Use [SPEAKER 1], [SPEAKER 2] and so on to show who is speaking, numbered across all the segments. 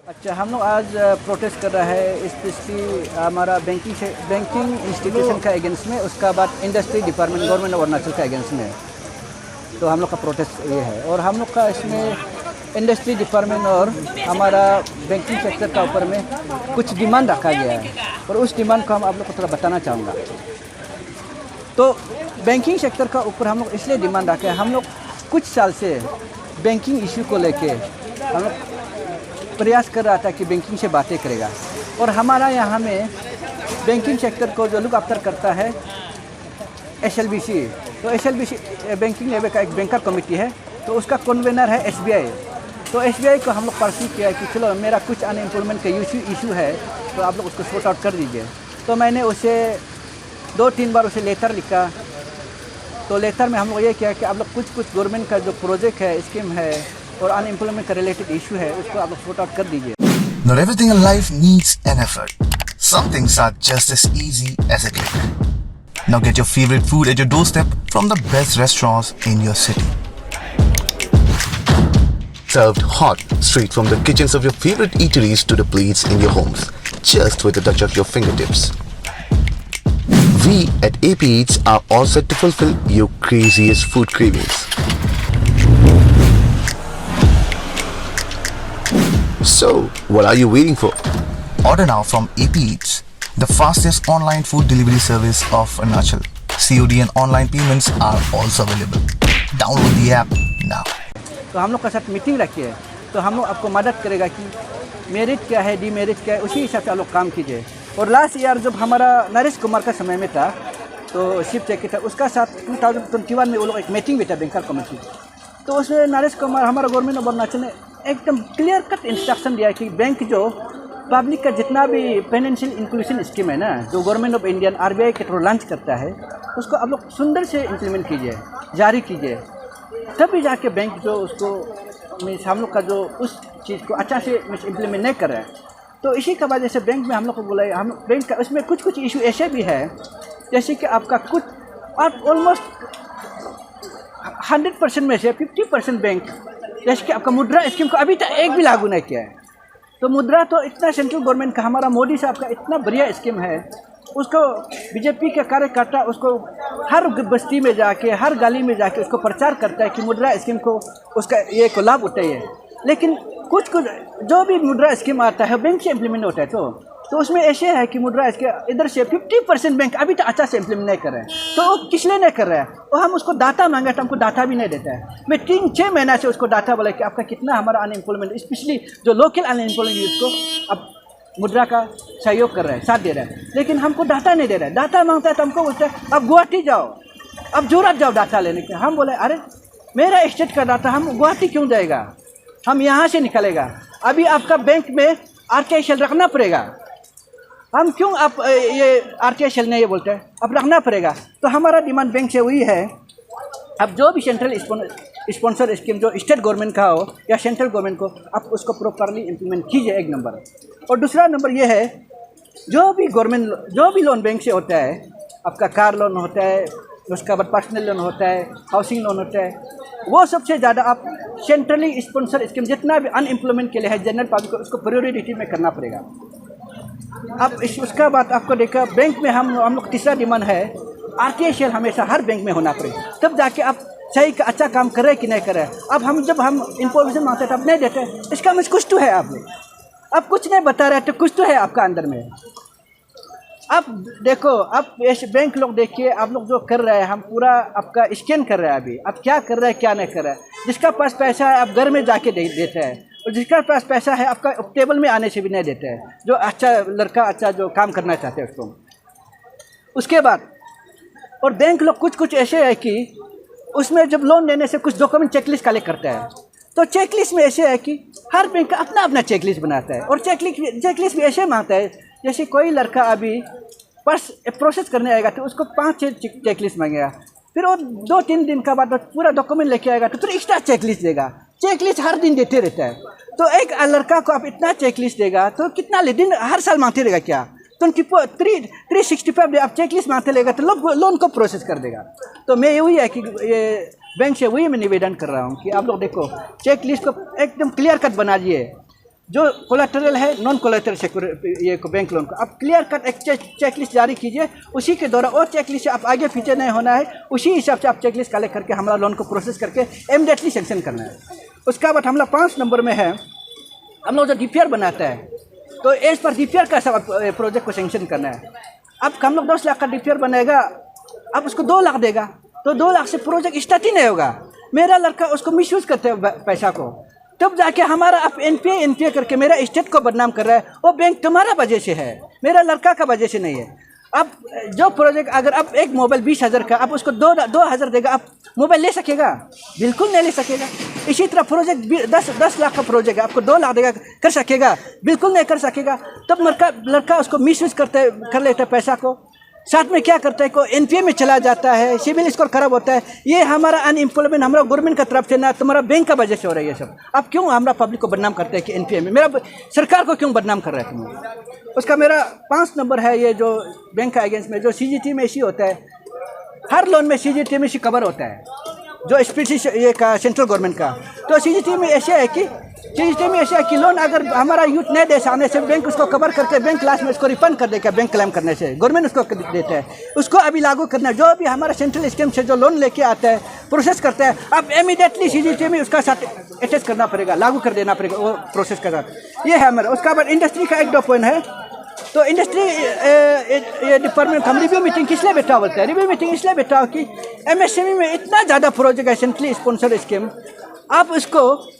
[SPEAKER 1] अच्छा, हम लोग आज प्रोटेस्ट कर रहा है स्पेशली हमारा बैंकिंग इंस्टीट्यूशन का अगेंस्ट में, उसका बाद industry department government of Arunachal का अगेंस्ट में। तो हम लोग का प्रोटेस्ट ये है और हम लोग का इसमें इंडस्ट्री डिपार्टमेंट और हमारा बैंकिंग सेक्टर का ऊपर में कुछ डिमांड रखा गया है और उस डिमांड को हम आप लोग को थोड़ा बताना चाहूँगा। तो बैंकिंग सेक्टर का ऊपर हम लोग इसलिए डिमांड रखे हैं, हम लोग कुछ साल से बैंकिंग इशू को लेके हम लोग प्रयास कर रहा था कि बैंकिंग से बातें करेगा और हमारा यहाँ में बैंकिंग सेक्टर को जो लुक आफ्टर करता है SLBC। तो SLBC बैंकिंग लेवल का एक बैंकर कमेटी है, तो उसका कन्वेनर है SBI। तो SBI को हम लोग परस्यू किया कि चलो मेरा कुछ अनएम्प्लॉयमेंट का इशू है, तो आप लोग उसको सॉर्ट आउट कर दीजिए। तो मैंने उसे 2-3 बार उसे लेटर लिखा। तो लेटर में हम लोग ये किया कि आप लोग कुछ गवर्नमेंट का जो प्रोजेक्ट है, स्कीम है और अनएम्प्लॉयमेंट का रिलेटेड इशू है, उसको आप लोग सॉर्ट आउट कर दीजिए।
[SPEAKER 2] Not everything in life needs an effort. Some things are just as easy as a click. Now get your favorite food at your doorstep from the best restaurants in your city. Served hot, straight from the kitchens of your favorite eateries to the plates in your homes, just with a touch of your fingertips. We at AP Eats are all set to fulfill your craziest food cravings. So, what are you waiting for? Order now from AP Eats, the fastest online food delivery service of Arunachal. COD and online payments are also available. Download the app now.
[SPEAKER 1] तो हम लोग का साथ meeting रखी है, तो हम लोग आपको मदद करेगा कि मेरिट क्या है, डीमेरिट क्या है, उसी हिसाब से आप लोग काम कीजिए। और लास्ट ईयर जब हमारा नरेश कुमार का समय में था, तो चीफ सेक्रेटरी था, उसका साथ 2021 में वो लोग एक मीटिंग भी था बैंकर कमेटी। तो उसमें नरेश कुमार हमारा गवर्नमेंट ऑफ अरुणाचल ने एकदम क्लियर कट इंस्ट्रक्शन दिया कि बैंक जो पब्लिक का जितना भी फाइनेंशियल इंक्लूजन स्कीम है ना, जो गवर्नमेंट ऑफ इंडिया RBI के थ्रू लॉन्च करता है, उसको आप लोग सुंदर से इम्प्लीमेंट कीजिए, जारी कीजिए, तभी जाके बैंक जो उसको हम लोग का जो उस चीज़ को अच्छा से इम्प्लीमेंट नहीं कर रहा है। तो इसी का वजह से बैंक में हम लोग को बोला, हम बैंक का उसमें कुछ इशू ऐसे भी है, जैसे कि आपका कुछ आप ऑलमोस्ट 100% में से 50% बैंक, जैसे कि आपका मुद्रा स्कीम को अभी तक एक भी लागू नहीं किया है। तो मुद्रा तो इतना सेंट्रल गवर्नमेंट का, हमारा मोदी साहब का इतना बढ़िया स्कीम है, उसको बीजेपी के कार्यकर्ता उसको हर बस्ती में जाके, हर गली में जाके उसको प्रचार करता है कि मुद्रा स्कीम को उसका ये को लाभ उठाइए। लेकिन कुछ जो भी मुद्रा स्कीम आता है बैंक से इम्प्लीमेंट होता है। तो उसमें ऐसे है कि मुद्रा स्कीम इधर से 50% बैंक अभी तक अच्छा से इम्प्लीमेंट नहीं कर रहे हैं। तो वो किस लिए नहीं कर रहा है? और हम उसको डाटा मांगे तो हमको डाटा भी नहीं देता है। मैं 3-6 महीना से उसको डाटा बोला कि आपका कितना हमारा अनएम्प्लॉयमेंट, स्पेशली जो लोकल अनएम्प्लॉयमेंट यूथ को अब मुद्रा का सहयोग कर रहा है, साथ दे रहा है, लेकिन हमको डाटा नहीं दे रहा है। डाटा मांगता है तो हमको बोलता है अब गुवाहाटी जाओ, अब जोरत जाओ डाटा लेने के। हम बोले अरे मेरा स्टेट का डाटा हम गुवाहाटी क्यों जाएगा, हम यहाँ से निकलेगा। अभी आपका बैंक में RTI शेल रखना पड़ेगा, हम क्यों आप ये RTI शेल नहीं ये बोलते हैं, अब रखना पड़ेगा। तो हमारा डिमांड बैंक से वही है, अब जो भी सेंट्रल स्पॉन्सर स्कीम जो स्टेट गवर्नमेंट का हो या सेंट्रल गवर्नमेंट को, आप उसको प्रॉपरली इम्प्लीमेंट कीजिए, एक नंबर। और दूसरा नंबर ये है, जो भी लोन बैंक से होता है, आपका कार लोन होता है, उसका बाद पर्सनल लोन होता है, हाउसिंग लोन होता है, वो सबसे ज़्यादा आप सेंट्रली स्पॉन्सर स्कीम जितना भी अनएम्प्लॉयमेंट के लिए है जनरल पब्लिक को, उसको प्रायोरिटी में करना पड़ेगा। अब उसका बाद आपको देखा बैंक में हम लोग तीसरा डिमांड है RTI शेल हमेशा हर बैंक में होना पड़ेगा, तब जाके आप सही का अच्छा काम कर रहे हैं कि नहीं कर रहे हैं। अब जब हम इंफॉर्मेशन मांगते हैं तब नहीं देते, इसका मुझे कुछ तो है, आप कुछ नहीं बता रहे तो कुछ तो है आपका अंदर में। अब देखो, अब ऐसे बैंक लोग देखिए, आप लोग जो कर रहे हैं, हम पूरा आपका स्कैन कर रहे हैं। अभी आप क्या कर रहे हैं क्या नहीं कर रहे हैं। जिसका पास पैसा है आप घर में जाके देते हैं, और जिसका पास पैसा है आपका टेबल में आने से भी नहीं देते हैं, जो अच्छा लड़का अच्छा जो काम करना चाहते हैं उसको। उसके बाद और बैंक लोग कुछ ऐसे है कि उसमें जब लोन लेने से कुछ डॉक्यूमेंट चेकलिस्ट कलेक्ट करता है। तो चेकलिस्ट में ऐसे है कि हर बैंक का अपना चेकलिस्ट बनाता है, और चेकलिस्ट भी ऐसे मांगता है, जैसे कोई लड़का अभी प्रोसेस करने आएगा तो उसको 5-6 चेकलिस्ट मांगेगा, फिर वो 2-3 दिन का बाद पूरा डॉक्यूमेंट लेके आएगा तो फिर एक्स्ट्रा चेकलिस्ट देगा। चेकलिस्ट हर दिन देते रहता है। तो एक लड़का को आप इतना चेकलिस्ट देगा तो कितना दिन हर साल मांगते रहेगा क्या? तो 365 डे आप चेकलिस्ट मांगते रहेगा तो लोन को प्रोसेस कर देगा। तो मैं यही है कि ये बैंक से वही मैं निवेदन कर रहा हूँ कि आप लोग देखो, चेक लिस्ट को एकदम क्लियर कट बना दिए। जो कोलेटरल है नॉन कोलेटरल ये को बैंक लोन को आप क्लियर कट एक चेकलिस्ट जारी कीजिए, उसी के द्वारा और चेकलिस्ट से आप आगे पीछे नहीं होना है, उसी हिसाब से आप चेकलिस्ट कलेक्ट करके हमारा लोन को प्रोसेस करके इमीडिएटली सेंक्शन करना है। उसका बाद हमला 5 नंबर में है, हम लोग जो DPR बनाता है तो एज पर DPR का सब प्रोजेक्ट को सेंक्शन करना है। अब हम लोग 10 लाख का DPR बनाएगा, अब उसको 2 लाख देगा तो 2 लाख से प्रोजेक्ट स्टार्ट ही नहीं होगा। मेरा लड़का उसको मिसयूज़ करते हैं पैसा को, तब जाके हमारा आप NPA करके मेरा स्टेट को बदनाम कर रहा है। वो बैंक तुम्हारा वजह से है, मेरा लड़का का वजह से नहीं है। अब जो प्रोजेक्ट अगर आप एक मोबाइल 20,000 का आप उसको 2,000 देगा, आप मोबाइल ले सकेगा? बिल्कुल नहीं ले सकेगा। इसी तरह प्रोजेक्ट 10 लाख का प्रोजेक्ट है, आपको 2 लाख देगा, कर सकेगा? बिल्कुल नहीं कर सकेगा। तब लड़का उसको मिसयूज़ कर लेता है पैसा को, साथ में क्या करता है को NPA में चला जाता है, सिविल स्कोर खराब होता है। ये हमारा अनएम्प्लॉयमेंट हमारा गवर्नमेंट का तरफ से ना तुम्हारा बैंक का वजह से हो रहा है ये सब। आप क्यों हमारा पब्लिक को बदनाम करते हैं कि NPA में, मेरा सरकार को क्यों बदनाम कर रहा है तुम? उसका मेरा 5 नंबर है, ये जो बैंक का अगेंस्ट में जो CGT में इसी होता है, हर लोन में CGT में इसी कवर होता है, जो स्पेशल ये का सेंट्रल गवर्नमेंट का। तो CGT में ऐसा है कि लोन अगर हमारा यूथ नहीं दे सामने से बैंक उसको कवर करके बैंक लास्ट में उसको रिफंड कर देगा, बैंक क्लेम करने से गवर्नमेंट उसको देता है। उसको अभी लागू करना है, जो भी हमारा सेंट्रल स्कीम से जो लोन लेके आता है प्रोसेस करता है, अब इमीडिएटली CGT में उसका साथ अटैच करना पड़ेगा, लागू कर देना पड़ेगा वो प्रोसेस के साथ। ये है हमारा। उसका बाद इंडस्ट्री का 1-2 पॉइंट है। तो इंडस्ट्री ये डिपार्टमेंट हम रिव्यू मीटिंग किस लिए बैठा बोलते हैं? रिव्यू मीटिंग इसलिए बैठा हो कि MSME में इतना ज़्यादा प्रोजेक्ट है सेंट्रली स्पॉन्सर्ड स्कीम, आप उसको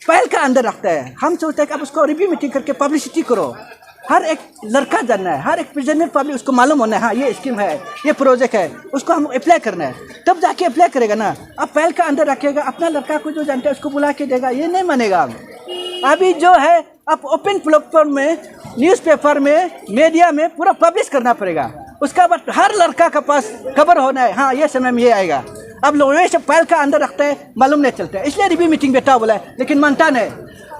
[SPEAKER 1] फाइल का अंदर रखता है। हम सोचते हैं कि आप उसको रिव्यू मीटिंग करके पब्लिसिटी करो, हर एक लड़का जानना है, हर एक प्रेजेंट पब्लिक उसको मालूम होना है, हाँ ये स्कीम है, ये प्रोजेक्ट है, उसको हम अप्लाई करना है, तब जाके अप्लाई करेगा ना। अब फाइल का अंदर रखेगा, अपना लड़का को जो जानता है उसको बुला के देगा, ये नहीं मानेगा। अभी जो है आप ओपन प्लेटफॉर्म में, न्यूज़पेपर में, मीडिया में पूरा पब्लिश करना पड़ेगा। उसका बाद हर लड़का के पास खबर होना है, हाँ ये समय में ये आएगा। अब लोग ये सब फाइल का अंदर रखते हैं, मालूम नहीं चलता है, इसलिए रिव्यू मीटिंग बैठा बोला है, लेकिन मानता नहीं।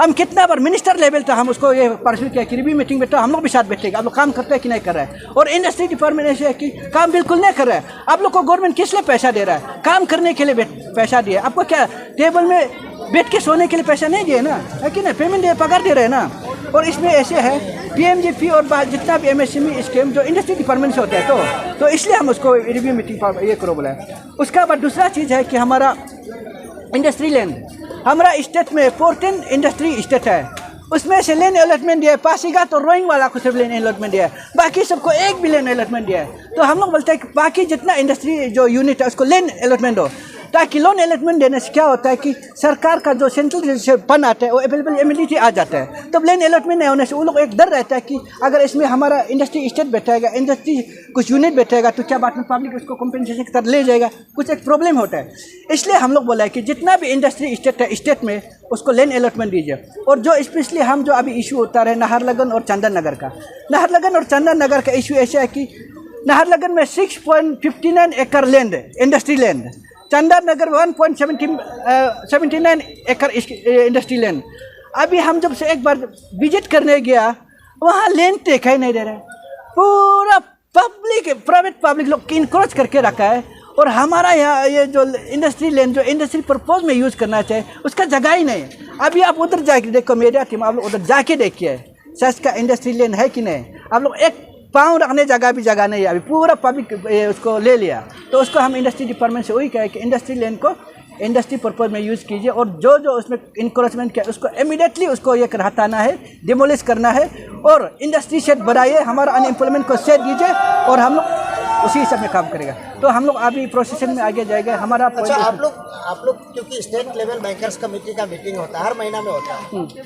[SPEAKER 1] हम कितना बार मिनिस्टर लेवल था हम उसको ये परसू किया कि रिव्यू मीटिंग बैठा, हम लोग भी साथ बैठेगा, आप लोग काम करते हैं कि नहीं कर रहा है। और इंडस्ट्री डिपार्टमेंट ऐसे है कि काम बिल्कुल नहीं कर रहा है। आप लोग को गवर्नमेंट किस लिए पैसा दे रहा है? काम करने के लिए पैसा दिया, आपको क्या टेबल में बैठ के सोने के लिए पैसा नहीं दिए ना, है कि नहीं? पेमेंट दे, पगार दे रहे हैं ना। और इसमें ऐसे है PMGP और जितना भी MSME स्कीम जो इंडस्ट्री डिपार्टमेंट से होता है, तो इसलिए हम उसको रिव्यू मीटिंग ये करो बोला है। उसका बाद दूसरा चीज़ है कि हमारा इंडस्ट्री लैंड, हमारा स्टेट में 14 इंडस्ट्री स्टेट है, उसमें से लैंड अलॉटमेंट दिया है। पासीघाट तो रोइंग वाला को सिर्फ लैंड अलॉटमेंट दिया है, बाकी सबको 1 भी लैंड अलॉटमेंट दिया है। तो हम लोग बोलते हैं कि बाकी जितना इंडस्ट्री जो यूनिट है उसको लैंड अलॉटमेंट हो, ताकि लोन अलॉटमेंट देने से क्या होता है कि सरकार का जो सेंट्रल से फंड आता है वो अवेलेबल इमीडिएटली आ जाता है। तब लैंड अलॉटमेंट नहीं होने से वो लोग एक डर रहता है कि अगर इसमें हमारा इंडस्ट्री स्टेट बैठेगा, इंडस्ट्री कुछ यूनिट बैठेगा तो क्या बात में पब्लिक उसको कॉम्पेंसेशन की तरह ले जाएगा, कुछ एक प्रॉब्लम होता है। इसलिए हम लोग बोला है कि जितना भी इंडस्ट्री स्टेट है स्टेट में उसको लैंड अलॉटमेंट दीजिए। और जो स्पेशली हम जो अभी इशू होता है नाहरलगुन और चंदन नगर का, नाहरलगुन और चंदन नगर का इशू ऐसा है कि नाहरलगुन में 6.59 एकड़ land industry land, Chandan Nagar 1.79 एकड़ इंडस्ट्री लैंड। अभी हम जब से एक बार विजिट करने गया वहाँ लैंड दिखाई नहीं दे रहा है, पूरा पब्लिक प्राइवेट पब्लिक लोग इनक्रोच करके रखा है। और हमारा यहाँ ये जो इंडस्ट्री लैंड जो इंडस्ट्री पर्पज में यूज़ करना चाहिए उसका जगह ही नहीं। अभी आप उधर जाके देखो, मीडिया टीम आप लोग उधर जाके देखिए सच का इंडस्ट्री लैंड है कि नहीं। आप लोग एक पाँव रखने जगह भी जगह नहीं है, अभी पूरा पब्लिक उसको ले लिया। तो उसको हम इंडस्ट्री डिपार्टमेंट से वही कहे कि इंडस्ट्री लैंड को इंडस्ट्री पर्पज में यूज़ कीजिए, और जो जो उसमें इंक्रोचमेंट किया उसको इमीडिएटली उसको ये हटाना है, डिमोलिश करना है, और इंडस्ट्री सेट बढ़ाइए, हमारा अनएम्प्लॉयमेंट को सेट दीजिए, और हम लोग उसी हिसाब में काम करेगा। तो हम लोग अभी प्रोसेशन में आगे जाएगा हमारा।
[SPEAKER 3] अच्छा, आप लोग क्योंकि स्टेट लेवल बैंकर्स कमेटी का मीटिंग होता है, हर महीना में होता है,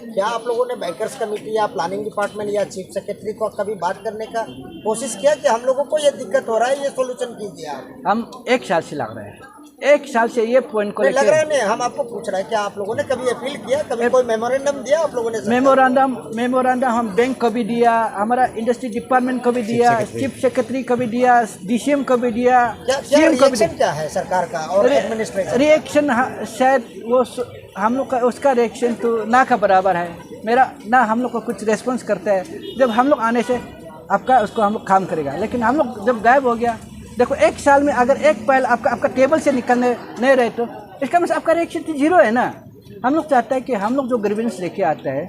[SPEAKER 3] क्या आप लोगों ने बैंकर्स कमेटी या प्लानिंग डिपार्टमेंट या चीफ सेक्रेटरी को कभी बात करने का कोशिश किया कि हम लोगों को ये दिक्कत हो रहा है, ये सोल्यूशन कीजिए आप? हम
[SPEAKER 1] 1 साल से लग रहे हैं, 1 साल से ये पॉइंट को
[SPEAKER 3] लग रहा है नहीं, हम आपको पूछ रहे हैं क्या आप लोगों ने कभी अपील किया, कभी कोई मेमोरेंडम दिया आप लोगों ने?
[SPEAKER 1] मेमोरेंडम हम बैंक को भी दिया, हमारा इंडस्ट्री डिपार्टमेंट को भी दिया, चीफ सेक्रेटरी को भी दिया, DCM को भी दिया,
[SPEAKER 3] CM को भी दिया। क्या है सरकार का और एडमिनिस्ट्रेशन
[SPEAKER 1] रिएक्शन? शायद वो हम लोग का उसका रिएक्शन तो ना का बराबर है मेरा, ना हम लोग को कुछ रेस्पॉन्स करता है। जब हम लोग आने से आपका उसको हम लोग काम करेगा, लेकिन हम लोग जब गायब हो गया, देखो 1 साल में अगर एक पहल आपका टेबल से निकलने नहीं रहे तो इसका मतलब आपका रिएक्शन तो 0 है ना। हम लोग चाहते हैं कि हम लोग जो ग्रीवेंस लेके आते हैं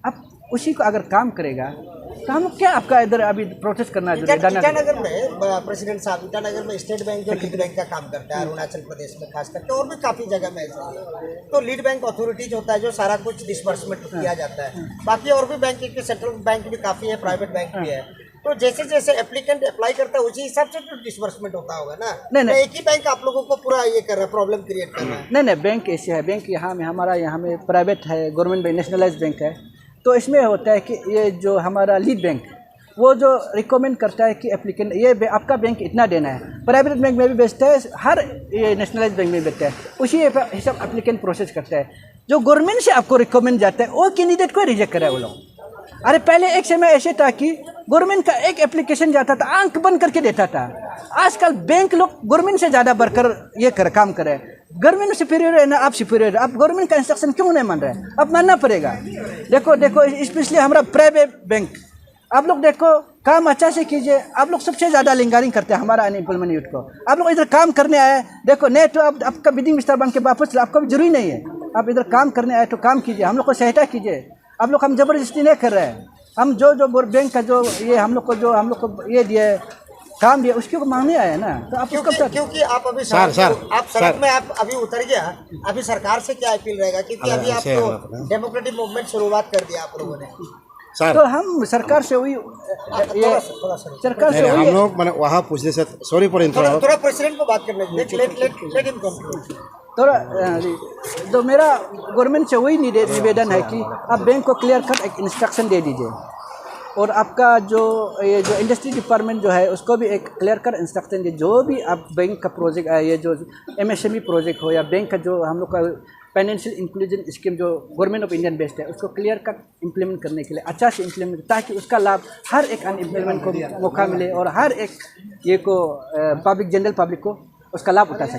[SPEAKER 1] आप उसी को अगर काम करेगा तो हम क्या आपका इधर अभी प्रोसेस करना है
[SPEAKER 3] ईटानगर में प्रेसिडेंट साहब, ईटानगर में स्टेट बैंक जो लीड बैंक का काम करता है अरुणाचल प्रदेश में खास करके, और भी काफ़ी जगह में ऐसा है। तो लीड बैंक अथॉरिटीज होता है जो सारा कुछ डिस्बर्समेंट किया जाता है। बाकी और भी बैंक के सेंट्रल बैंक भी काफ़ी है, प्राइवेट बैंक भी है। तो जैसे जैसे एप्लीकेंट अप्लाई करता है उसी हिसाब से तो डिस्बर्समेंट होता होगा ना।
[SPEAKER 1] नहीं।
[SPEAKER 3] एक ही बैंक आप लोगों को पूरा ये कर रहा है, प्रॉब्लम क्रिएट कर रहा है।
[SPEAKER 1] नहीं, बैंक ऐसे है, बैंक यहाँ में हमारा यहाँ में प्राइवेट है, गवर्नमेंट बैंक, नेशनलाइज बैंक है। तो इसमें होता है कि ये जो हमारा लीड बैंक वो जो रिकमेंड करता है कि एप्लीकेंट ये आपका बैंक इतना देना है, प्राइवेट बैंक में भी बेचता है, हर ये नेशनलाइज बैंक में बेचता है, उसी हिसाब एप्लीकेंट प्रोसेस करता है। जो गवर्नमेंट से आपको रिकमेंड जाता है वो कैंडिडेट को रिजेक्ट करे वो लोग। अरे पहले एक समय ऐसे था कि गवर्नमेंट का एक एप्लीकेशन जाता था, आंख बंद करके देता था। आजकल बैंक लोग गवर्नमेंट से ज़्यादा बढ़कर ये काम करे। गवर्नमेंट सुपीरियर है ना, आप सुपीरियर, आप गवर्नमेंट का इंस्ट्रक्शन क्यों नहीं मान रहे? अब मानना पड़ेगा। देखो स्पेशली हमारा प्राइवेट बैंक, आप लोग देखो काम अच्छा से कीजिए। आप लोग सबसे ज़्यादा लिंगारिंग करते हैं हमारा अनएम्प्लॉयमेंट यूथ को। आप लोग इधर काम करने आए, देखो नहीं तो आप आपका बिडिंग मिस्टर बन के वापस, आपको भी जरूरी नहीं है। आप इधर काम करने आए तो काम कीजिए, हम लोग को सहायता कीजिए। आप लोग हम जबरदस्ती नहीं कर रहे हैं। हम जो बैंक का जो ये हम लोग को ये दिए काम दिया उसके को मांगने आए ना। तो आप
[SPEAKER 3] क्योंकि आप अभी सड़क में आप अभी उतर गया, अभी सरकार से क्या अपील रहेगा? क्योंकि अभी आप तो डेमोक्रेटिक मूवमेंट शुरुआत कर दिया आप लोगों ने।
[SPEAKER 1] तो हम सरकार से वही सरकार से
[SPEAKER 4] हम लोग मैंने वहाँ पूछने से सॉरी फॉर इंटरप्ट,
[SPEAKER 3] थोड़ा प्रेसिडेंट को बात करने दीजिए।
[SPEAKER 1] तो मेरा गवर्नमेंट से वही निवेदन है कि आप बैंक को क्लियर कट एक इंस्ट्रक्शन दे दीजिए, और आपका जो इंडस्ट्री डिपार्टमेंट जो है उसको भी एक क्लियर कट इंस्ट्रक्शन दीजिए। जो भी आप बैंक का प्रोजेक्ट है, ये जो MSME प्रोजेक्ट हो या बैंक का जो हम लोग का फाइनेंशियल इंक्लूजन स्कीम जो गवर्नमेंट ऑफ इंडियन बेस्ड है, उसको क्लियर कट इम्प्लीमेंट करने के लिए अच्छा से इम्प्लीमेंट, ताकि उसका लाभ हर एक अनएम्प्लॉयमेंट को मौका मिले और हर एक ये को जनरल पब्लिक को उसका लाभ उठा सके।